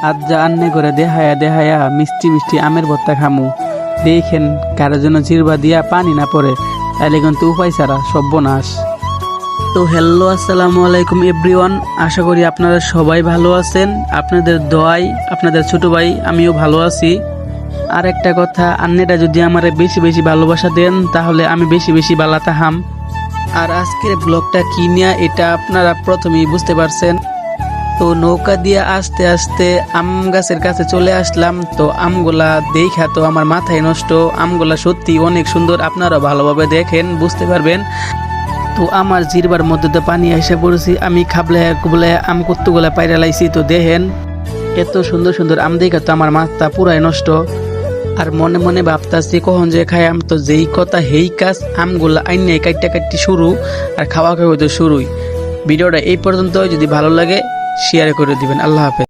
আজ যা আন্নে করে দেহায়া দেহায়া মিষ্টি মিষ্টি আমের ভর্তা খামু। দেখেন কারোর জন্য জিরবা দিয়া পানি না পড়ে, তাইলে কিন্তু উপায় ছাড়া সর্বনাশ। তো হ্যালো, আসসালামু আলাইকুম এভরিওয়ান। আশা করি আপনারা সবাই ভালো আছেন। আপনাদের দোয়ায় আপনাদের ছোট ভাই আমিও ভালো আছি। আর একটা কথা, আন্নেটা যদি আমারে বেশি বেশি ভালোবাসা দেন তাহলে আমি বেশি বেশি বালাতাহাম। আর আজকের ব্লগটা কি নিয়ে এটা আপনারা প্রথমেই বুঝতে পারছেন। তো নৌকা দিয়ে আস্তে আস্তে আম গাছের কাছে চলে আসলাম। তো আমগুলা দেখা তো আমার মাথায় নষ্ট। আমগুলা সত্যি অনেক সুন্দর, আপনারা ভালোভাবে দেখেন বুঝতে পারবেন। তো আমার জিরবার মধ্যে তো পানি এসে পড়েছি, আমি খাবলে কুবলে আম কুত্তুগুলা পাইরা লাইছি। তো দেখেন এত সুন্দর সুন্দর আম দেখা তো আমার মাথা পুরাই নষ্ট। আর মনে মনে ভাবতাছি কখন যে খাই আম। তো যেই কথা হেই কাজ, আমগুলা আইনে কাটতে কাটতে শুরু, আর খাওয়া খাওয়া তো শুরুই। ভিডিওটা এই পর্যন্ত, যদি ভালো লাগে শেয়ার করে দিবেন। আল্লাহ হাফেজ।